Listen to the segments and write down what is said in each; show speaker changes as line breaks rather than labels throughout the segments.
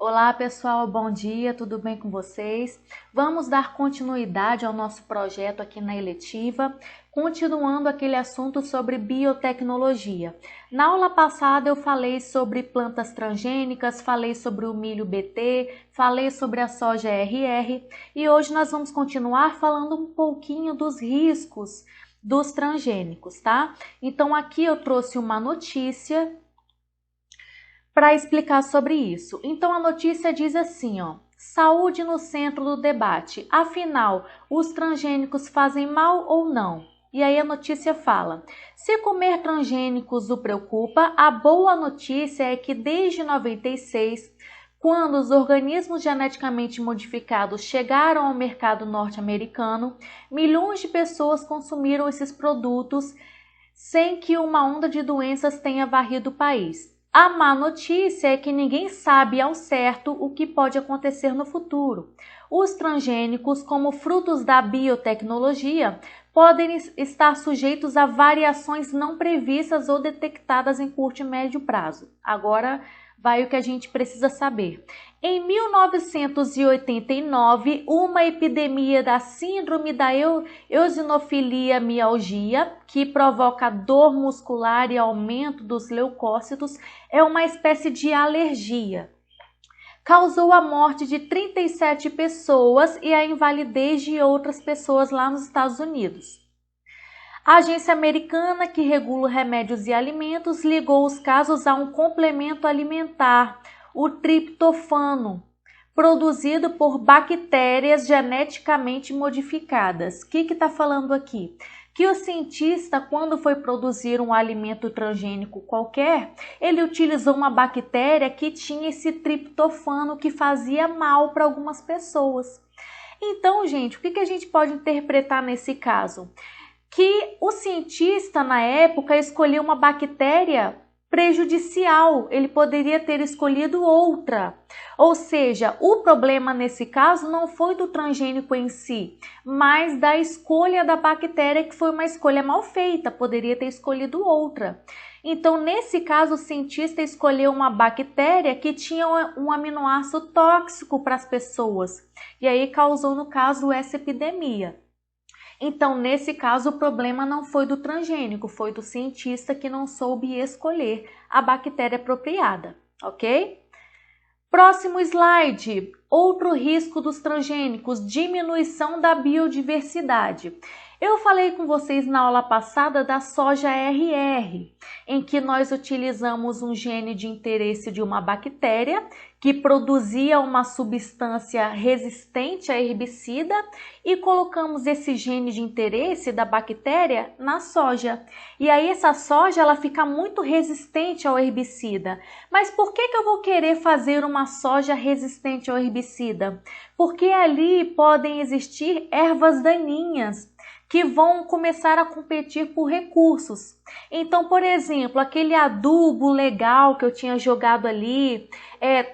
Olá pessoal, bom dia, tudo bem com vocês? Vamos dar continuidade ao nosso projeto aqui na eletiva, continuando aquele assunto sobre biotecnologia. Na aula passada eu falei sobre plantas transgênicas, falei sobre o milho BT, falei sobre a soja RR e hoje nós vamos continuar falando um pouquinho dos riscos dos transgênicos, tá? Então aqui eu trouxe uma notícia para explicar sobre isso. Então a notícia diz assim, ó: saúde no centro do debate. Afinal, os transgênicos fazem mal ou não? E aí a notícia fala: se comer transgênicos o preocupa, a boa notícia é que desde 96, quando os organismos geneticamente modificados chegaram ao mercado norte-americano, milhões de pessoas consumiram esses produtos sem que uma onda de doenças tenha varrido o país. A má notícia é que ninguém sabe ao certo o que pode acontecer no futuro. Os transgênicos, como frutos da biotecnologia, podem estar sujeitos a variações não previstas ou detectadas em curto e médio prazo. Agora vai o que a gente precisa saber. Em 1989, uma epidemia da síndrome da eosinofilia mialgia, que provoca dor muscular e aumento dos leucócitos, é uma espécie de alergia. Causou a morte de 37 pessoas e a invalidez de outras pessoas lá nos Estados Unidos. A agência americana que regula remédios e alimentos ligou os casos a um complemento alimentar, o triptofano, produzido por bactérias geneticamente modificadas. O que está falando aqui? Que o cientista, quando foi produzir um alimento transgênico qualquer, ele utilizou uma bactéria que tinha esse triptofano que fazia mal para algumas pessoas. Então, gente, o que a gente pode interpretar nesse caso? Que o cientista, na época, escolheu uma bactéria prejudicial, ele poderia ter escolhido outra. Ou seja, o problema nesse caso não foi do transgênico em si, mas da escolha da bactéria, que foi uma escolha mal feita, poderia ter escolhido outra. Então, nesse caso, o cientista escolheu uma bactéria que tinha um aminoácido tóxico para as pessoas, e aí causou, no caso, essa epidemia. Então, nesse caso, o problema não foi do transgênico, foi do cientista que não soube escolher a bactéria apropriada, ok? Próximo slide. Outro risco dos transgênicos: diminuição da biodiversidade. Eu falei com vocês na aula passada da soja RR, em que nós utilizamos um gene de interesse de uma bactéria que produzia uma substância resistente a herbicida e colocamos esse gene de interesse da bactéria na soja. E aí essa soja ela fica muito resistente ao herbicida. Mas por que eu vou querer fazer uma soja resistente ao herbicida? Porque ali podem existir ervas daninhas que vão começar a competir por recursos. Então, por exemplo, aquele adubo legal que eu tinha jogado ali,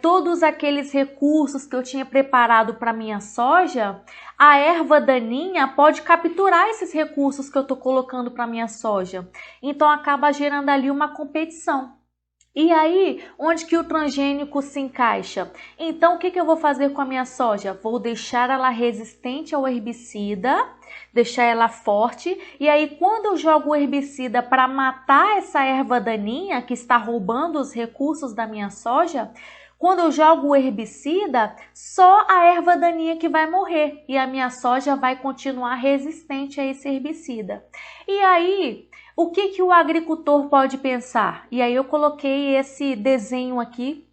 todos aqueles recursos que eu tinha preparado para minha soja, a erva daninha pode capturar esses recursos que eu estou colocando para minha soja. Então, acaba gerando ali uma competição. E aí, onde que o transgênico se encaixa? Então, o que eu vou fazer com a minha soja? Vou deixar ela resistente ao herbicida, deixar ela forte, e aí quando eu jogo o herbicida para matar essa erva daninha que está roubando os recursos da minha soja, quando eu jogo o herbicida, só a erva daninha que vai morrer e a minha soja vai continuar resistente a esse herbicida. E aí, o que o agricultor pode pensar? E aí eu coloquei esse desenho aqui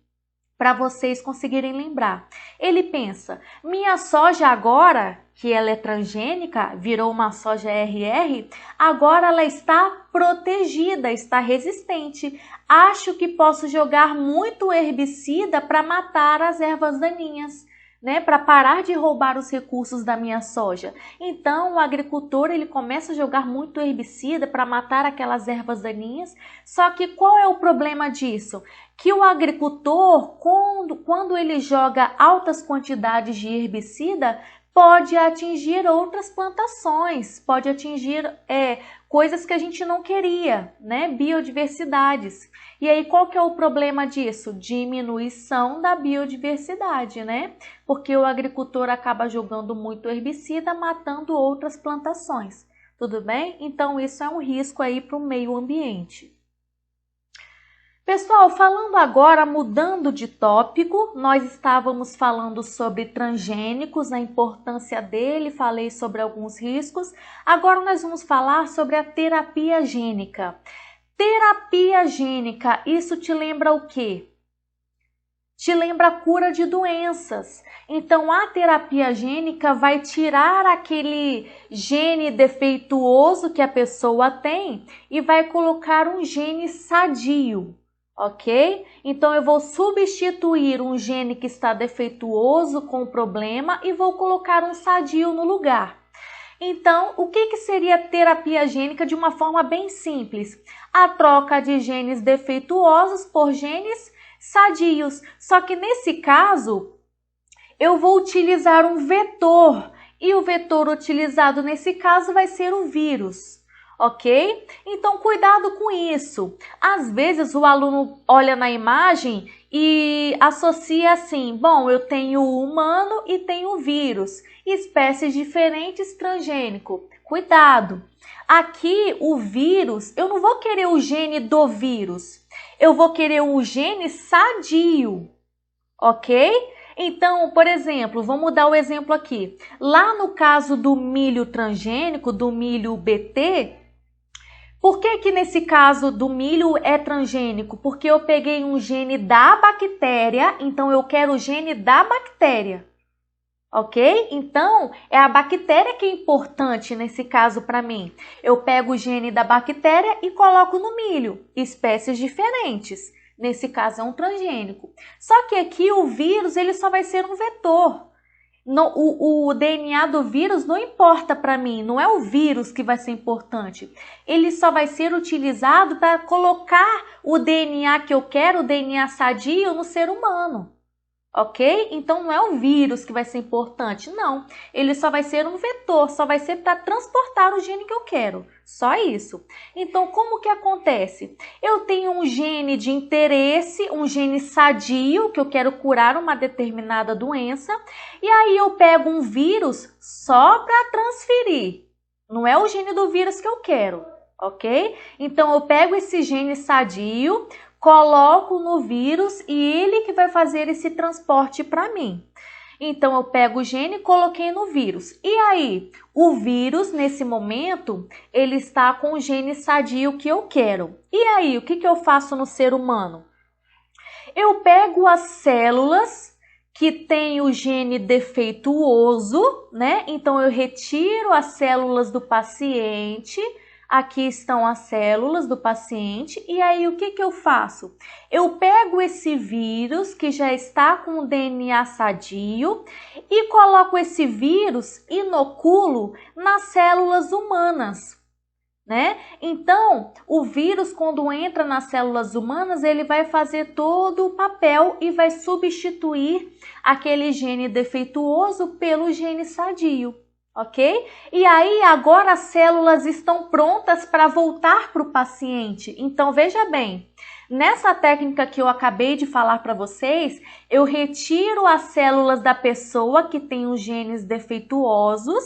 para vocês conseguirem lembrar. Ele pensa: minha soja agora, que ela é transgênica, virou uma soja RR, agora ela está protegida, está resistente. Acho que posso jogar muito herbicida para matar as ervas daninhas, né, para parar de roubar os recursos da minha soja. Então, o agricultor ele começa a jogar muito herbicida para matar aquelas ervas daninhas. Só que qual é o problema disso? Que o agricultor, quando ele joga altas quantidades de herbicida, pode atingir outras plantações, pode atingir coisas que a gente não queria, né? Biodiversidades. E aí, qual que é o problema disso? Diminuição da biodiversidade, né? Porque o agricultor acaba jogando muito herbicida, matando outras plantações. Tudo bem? Então, isso é um risco aí para o meio ambiente. Pessoal, falando agora, mudando de tópico, nós estávamos falando sobre transgênicos, a importância dele, falei sobre alguns riscos. Agora nós vamos falar sobre a terapia gênica. Terapia gênica, isso te lembra o quê? Te lembra a cura de doenças. Então, a terapia gênica vai tirar aquele gene defeituoso que a pessoa tem e vai colocar um gene sadio. Ok? Então, eu vou substituir um gene que está defeituoso com problema e vou colocar um sadio no lugar. Então, o que seria terapia gênica de uma forma bem simples? A troca de genes defeituosos por genes sadios. Só que nesse caso, eu vou utilizar um vetor. E o vetor utilizado nesse caso vai ser o vírus. Ok? Então, cuidado com isso. Às vezes, o aluno olha na imagem e associa assim, bom, eu tenho o humano e tenho o vírus, espécies diferentes transgênico. Cuidado! Aqui, o vírus, eu não vou querer o gene do vírus, eu vou querer o gene sadio, ok? Então, por exemplo, vamos dar o exemplo aqui. Lá no caso do milho transgênico, do milho BT, por que nesse caso do milho é transgênico? Porque eu peguei um gene da bactéria, então eu quero o gene da bactéria. Ok? Então, é a bactéria que é importante nesse caso para mim. Eu pego o gene da bactéria e coloco no milho, espécies diferentes. Nesse caso é um transgênico. Só que aqui o vírus ele só vai ser um vetor. O DNA do vírus não importa para mim, não é o vírus que vai ser importante. Ele só vai ser utilizado para colocar o DNA que eu quero, o DNA sadio, no ser humano. Ok? Então não é o vírus que vai ser importante, não. Ele só vai ser um vetor, só vai ser para transportar o gene que eu quero. Só isso. Então, como que acontece? Eu tenho um gene de interesse, um gene sadio, que eu quero curar uma determinada doença, e aí eu pego um vírus só para transferir. Não é o gene do vírus que eu quero, ok? Então, eu pego esse gene sadio, coloco no vírus e ele que vai fazer esse transporte para mim. Então, eu pego o gene e coloquei no vírus. E aí, o vírus, nesse momento, ele está com o gene sadio que eu quero. E aí, o que eu faço no ser humano? Eu pego as células que têm o gene defeituoso, né? Então, eu retiro as células do paciente. Aqui estão as células do paciente e aí o que eu faço? Eu pego esse vírus que já está com o DNA sadio e coloco esse vírus, inoculo nas células humanas, né? Então, o vírus quando entra nas células humanas, ele vai fazer todo o papel e vai substituir aquele gene defeituoso pelo gene sadio. Ok? E aí, agora as células estão prontas para voltar para o paciente. Então, veja bem, nessa técnica que eu acabei de falar para vocês, eu retiro as células da pessoa que tem os genes defeituosos,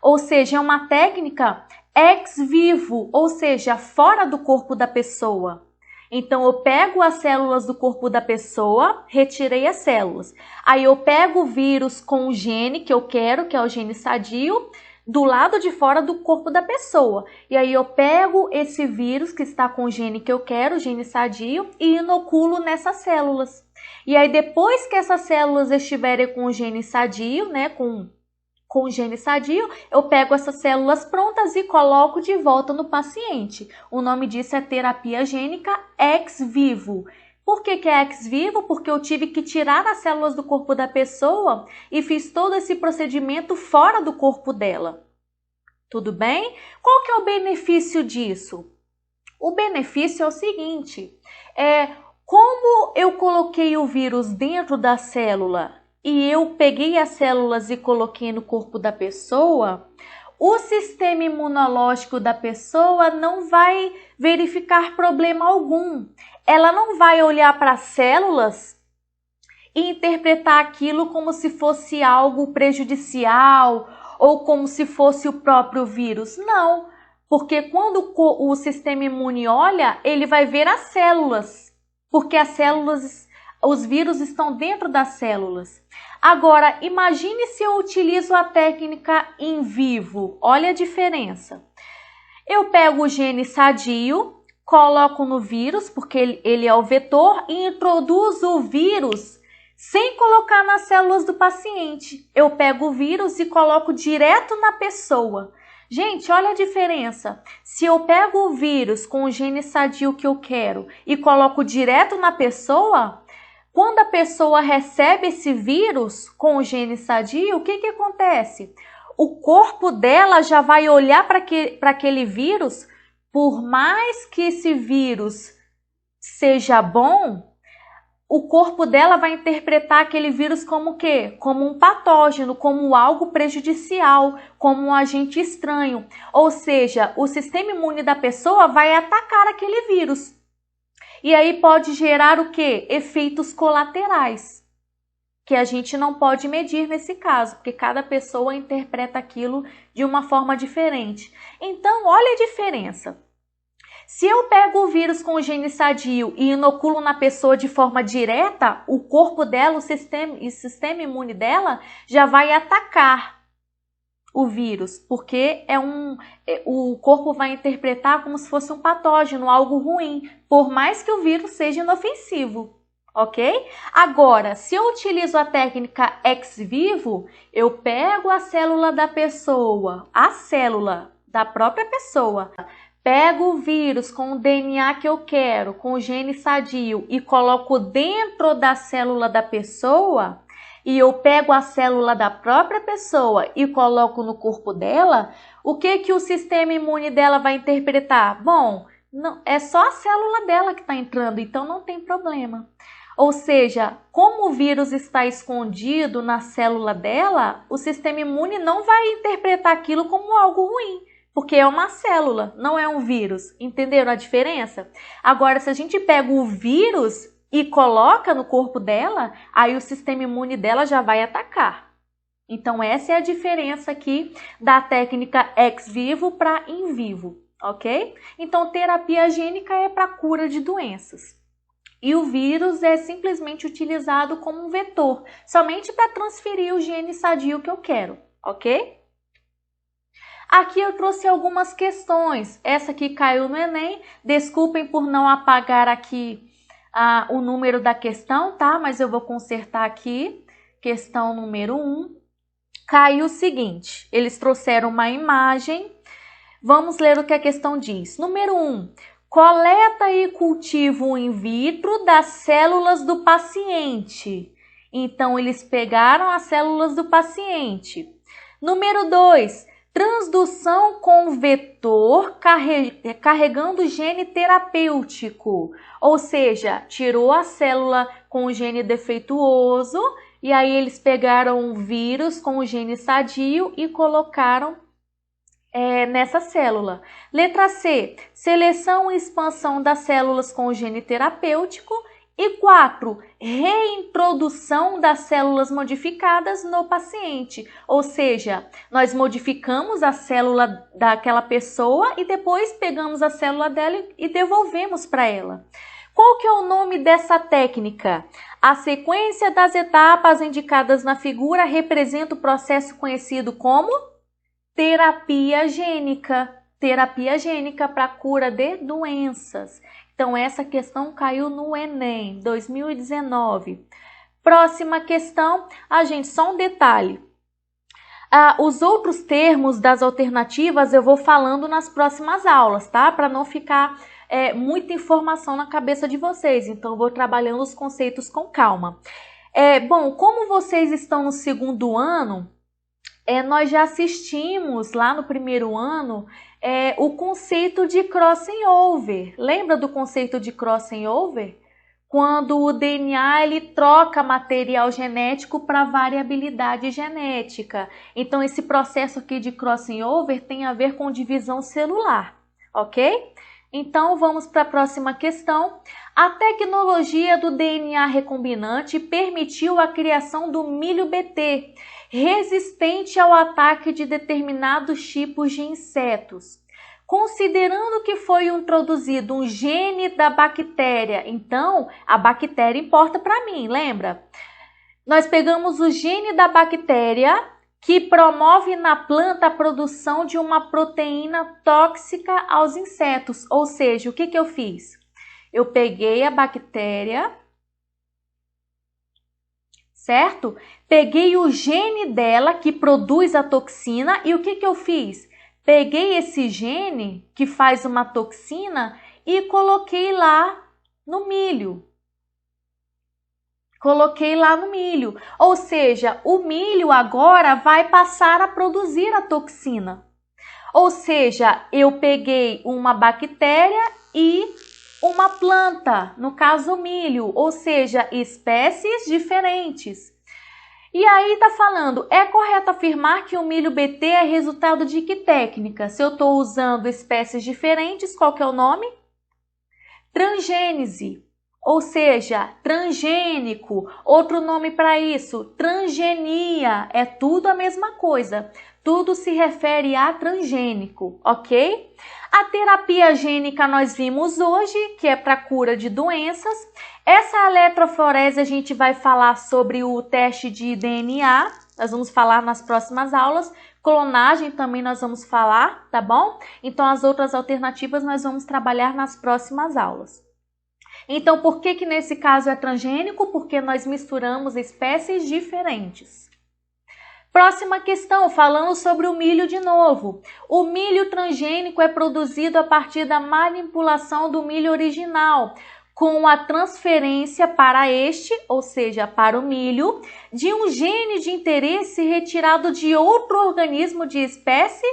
ou seja, é uma técnica ex vivo, ou seja, fora do corpo da pessoa. Então, eu pego as células do corpo da pessoa, retirei as células. Aí, eu pego o vírus com o gene que eu quero, que é o gene sadio, do lado de fora do corpo da pessoa. E aí, eu pego esse vírus que está com o gene que eu quero, o gene sadio, e inoculo nessas células. E aí, depois que essas células estiverem com o gene sadio, né, com o gene sadio, eu pego essas células prontas e coloco de volta no paciente. O nome disso é terapia gênica ex vivo. Por que é ex vivo? Porque eu tive que tirar as células do corpo da pessoa e fiz todo esse procedimento fora do corpo dela. Tudo bem? Qual que é o benefício disso? O benefício é o seguinte, como eu coloquei o vírus dentro da célula e eu peguei as células e coloquei no corpo da pessoa, o sistema imunológico da pessoa não vai verificar problema algum. Ela não vai olhar para as células e interpretar aquilo como se fosse algo prejudicial ou como se fosse o próprio vírus. Não, porque quando o sistema imune olha, ele vai ver as células, porque as células, os vírus estão dentro das células. Agora, imagine se eu utilizo a técnica in vivo. Olha a diferença. Eu pego o gene sadio, coloco no vírus, porque ele é o vetor, e introduzo o vírus sem colocar nas células do paciente. Eu pego o vírus e coloco direto na pessoa. Gente, olha a diferença. Se eu pego o vírus com o gene sadio que eu quero e coloco direto na pessoa, quando a pessoa recebe esse vírus com o gene sadio, o que acontece? O corpo dela já vai olhar para aquele vírus, por mais que esse vírus seja bom, o corpo dela vai interpretar aquele vírus como o quê? Como um patógeno, como algo prejudicial, como um agente estranho. Ou seja, o sistema imune da pessoa vai atacar aquele vírus. E aí pode gerar o quê? Efeitos colaterais, que a gente não pode medir nesse caso, porque cada pessoa interpreta aquilo de uma forma diferente. Então, olha a diferença. Se eu pego o vírus com o gene sadio e inoculo na pessoa de forma direta, o corpo dela, o sistema imune dela já vai atacar o vírus, porque o corpo vai interpretar como se fosse um patógeno, algo ruim, por mais que o vírus seja inofensivo, ok? Agora, se eu utilizo a técnica ex vivo, eu pego a célula da pessoa, a célula da própria pessoa, pego o vírus com o DNA que eu quero, com o gene sadio e coloco dentro da célula da pessoa, e eu pego a célula da própria pessoa e coloco no corpo dela, o que o sistema imune dela vai interpretar? Bom, não, é só a célula dela que está entrando, então não tem problema. Ou seja, como o vírus está escondido na célula dela, o sistema imune não vai interpretar aquilo como algo ruim, porque é uma célula, não é um vírus. Entenderam a diferença? Agora, se a gente pega o vírus e coloca no corpo dela, aí o sistema imune dela já vai atacar. Então, essa é a diferença aqui da técnica ex vivo para in vivo, ok? Então, terapia gênica é para cura de doenças. E o vírus é simplesmente utilizado como um vetor, somente para transferir o gene sadio que eu quero, ok? Aqui eu trouxe algumas questões. Essa aqui caiu no Enem. Desculpem por não apagar aqui o número da questão, tá? Mas eu vou consertar aqui. Questão número 1. Caiu o seguinte. Eles trouxeram uma imagem. Vamos ler o que a questão diz. Número 1. Coleta e cultivo in vitro das células do paciente. Então, eles pegaram as células do paciente. Número 2. Transdução com vetor carregando gene terapêutico, ou seja, tirou a célula com o gene defeituoso e aí eles pegaram um vírus com o gene sadio e colocaram nessa célula. Letra C, seleção e expansão das células com o gene terapêutico. E 4, reintrodução das células modificadas no paciente. Ou seja, nós modificamos a célula daquela pessoa e depois pegamos a célula dela e devolvemos para ela. Qual que é o nome dessa técnica? A sequência das etapas indicadas na figura representa o processo conhecido como terapia gênica. Terapia gênica para cura de doenças. Então, essa questão caiu no Enem 2019. Próxima questão, gente, só um detalhe. Os outros termos das alternativas eu vou falando nas próximas aulas, tá? Para não ficar muita informação na cabeça de vocês. Então, eu vou trabalhando os conceitos com calma. Bom, como vocês estão no segundo ano, nós já assistimos lá no primeiro ano o conceito de crossing over. Lembra do conceito de crossing over? quando o DNA ele troca material genético para variabilidade genética. Então, esse processo aqui de crossing over tem a ver com divisão celular, ok? Então, vamos para a próxima questão. A tecnologia do DNA recombinante permitiu a criação do milho BT, resistente ao ataque de determinados tipos de insetos. Considerando que foi introduzido um gene da bactéria, então a bactéria importa para mim, lembra? Nós pegamos o gene da bactéria que promove na planta a produção de uma proteína tóxica aos insetos. Ou seja, o que eu fiz? Eu peguei a bactéria, certo? Peguei o gene dela que produz a toxina e o que eu fiz? Peguei esse gene que faz uma toxina e coloquei lá no milho. Coloquei lá no milho. Ou seja, o milho agora vai passar a produzir a toxina. Ou seja, eu peguei uma bactéria e uma planta, no caso o milho, ou seja, espécies diferentes. E aí tá falando, é correto afirmar que o milho BT é resultado de que técnica? Se eu estou usando espécies diferentes, qual que é o nome? Transgênese. Ou seja, transgênico, outro nome para isso, transgenia, é tudo a mesma coisa, tudo se refere a transgênico, ok? A terapia gênica nós vimos hoje, que é para cura de doenças. Essa eletroforese a gente vai falar sobre o teste de DNA, nós vamos falar nas próximas aulas. Clonagem também nós vamos falar, tá bom? Então as outras alternativas nós vamos trabalhar nas próximas aulas. Então, por que nesse caso é transgênico? Porque nós misturamos espécies diferentes. Próxima questão, falando sobre o milho de novo. O milho transgênico é produzido a partir da manipulação do milho original, com a transferência para este, ou seja, para o milho, de um gene de interesse retirado de outro organismo de espécie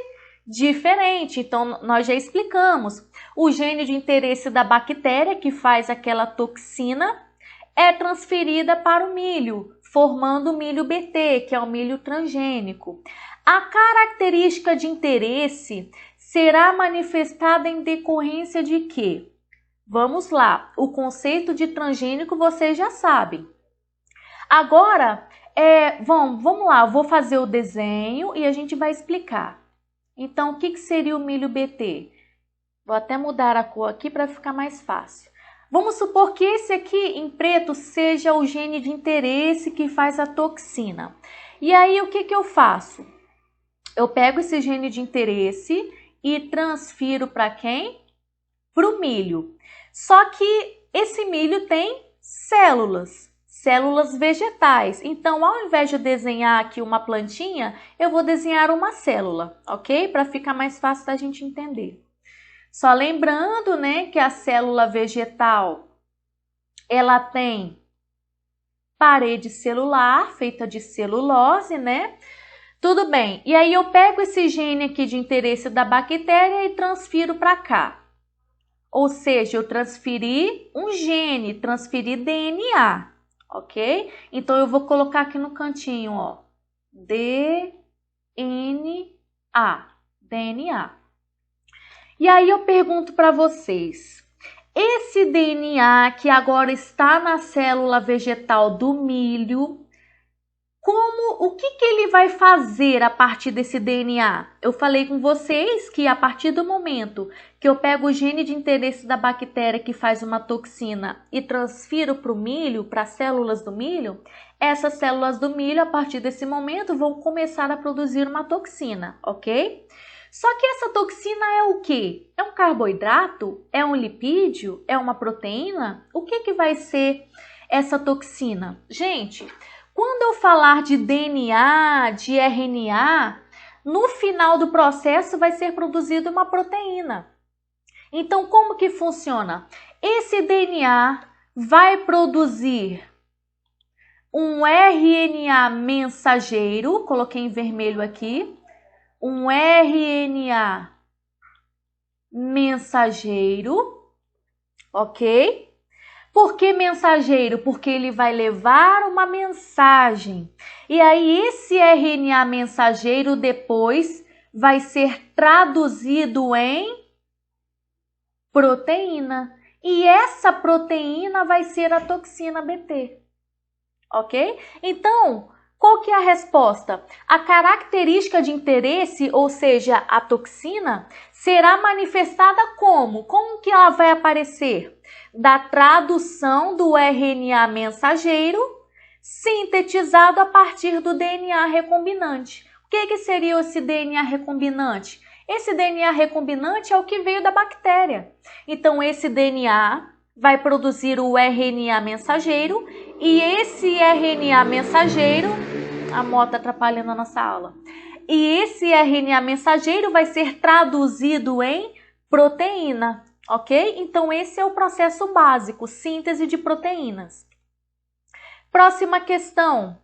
diferente. Então, nós já explicamos. O gene de interesse da bactéria, que faz aquela toxina, é transferida para o milho, formando o milho BT, que é o milho transgênico. A característica de interesse será manifestada em decorrência de quê? Vamos lá, o conceito de transgênico vocês já sabem. Agora, vamos lá, eu vou fazer o desenho e a gente vai explicar. Então, o que seria o milho BT? Vou até mudar a cor aqui para ficar mais fácil. Vamos supor que esse aqui em preto seja o gene de interesse que faz a toxina. E aí, o que eu faço? Eu pego esse gene de interesse e transfiro para quem? Para o milho. Só que esse milho tem células vegetais. Então, ao invés de desenhar aqui uma plantinha, eu vou desenhar uma célula, ok? Para ficar mais fácil da gente entender. Só lembrando, né, que a célula vegetal, ela tem parede celular, feita de celulose, né? Tudo bem. E aí eu pego esse gene aqui de interesse da bactéria e transfiro para cá. Ou seja, eu transferi um gene, transferi DNA, ok? Então, eu vou colocar aqui no cantinho, ó, DNA. E aí eu pergunto para vocês, esse DNA que agora está na célula vegetal do milho, o que ele vai fazer a partir desse DNA? Eu falei com vocês que a partir do momento que eu pego o gene de interesse da bactéria que faz uma toxina e transfiro para o milho, para as células do milho, essas células do milho, a partir desse momento, vão começar a produzir uma toxina, ok? Só que essa toxina é o quê? É um carboidrato? É um lipídio? É uma proteína? O que vai ser essa toxina? Gente, quando eu falar de DNA, de RNA, no final do processo vai ser produzida uma proteína. Então, como que funciona? Esse DNA vai produzir um RNA mensageiro, coloquei em vermelho aqui, um RNA mensageiro, ok? Por que mensageiro? Porque ele vai levar uma mensagem. E aí esse RNA mensageiro depois vai ser traduzido em proteína. E essa proteína vai ser a toxina Bt. Ok? Então, qual que é a resposta? A característica de interesse, ou seja, a toxina, será manifestada como? Como que ela vai aparecer? Da tradução do RNA mensageiro sintetizado a partir do DNA recombinante. O que seria esse DNA recombinante? Esse DNA recombinante é o que veio da bactéria. Então, esse DNA vai produzir o RNA mensageiro e esse RNA mensageiro... A moto atrapalhando a nossa aula. E esse RNA mensageiro vai ser traduzido em proteína, ok? Então, esse é o processo básico, síntese de proteínas. Próxima questão.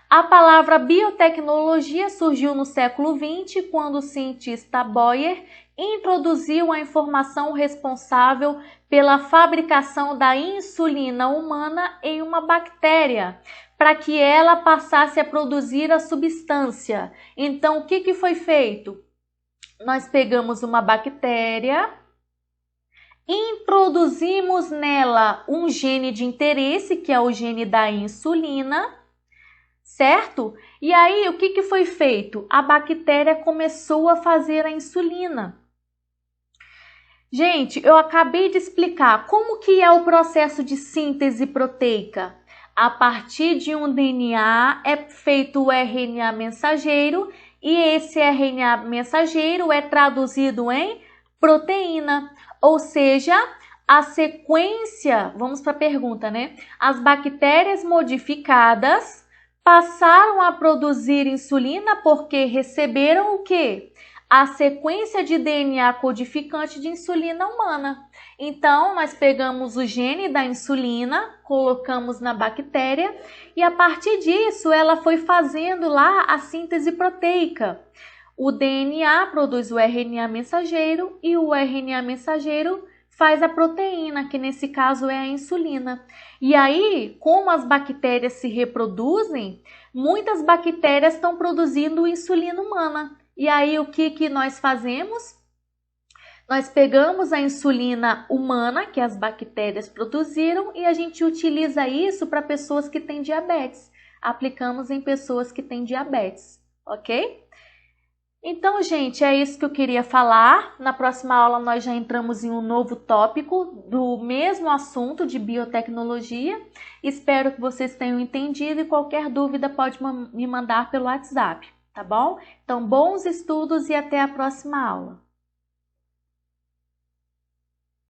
A palavra biotecnologia surgiu no século XX, quando o cientista Boyer introduziu a informação responsável pela fabricação da insulina humana em uma bactéria, para que ela passasse a produzir a substância. Então, o que foi feito? Nós pegamos uma bactéria, introduzimos nela um gene de interesse, que é o gene da insulina, certo? E aí, o que foi feito? A bactéria começou a fazer a insulina. Gente, eu acabei de explicar como que é o processo de síntese proteica. A partir de um DNA é feito o RNA mensageiro e esse RNA mensageiro é traduzido em proteína. Ou seja, a sequência, vamos para a pergunta, né? As bactérias modificadas passaram a produzir insulina porque receberam o quê? A sequência de DNA codificante de insulina humana. Então, nós pegamos o gene da insulina, colocamos na bactéria e a partir disso ela foi fazendo lá a síntese proteica. O DNA produz o RNA mensageiro e o RNA mensageiro faz a proteína, que nesse caso é a insulina. E aí, como as bactérias se reproduzem, muitas bactérias estão produzindo insulina humana. E aí, o que nós fazemos? Nós pegamos a insulina humana, que as bactérias produziram, e a gente utiliza isso para pessoas que têm diabetes. Aplicamos em pessoas que têm diabetes, ok? Então, gente, é isso que eu queria falar. Na próxima aula nós já entramos em um novo tópico do mesmo assunto de biotecnologia. Espero que vocês tenham entendido e qualquer dúvida pode me mandar pelo WhatsApp, tá bom? Então, bons estudos e até a próxima aula.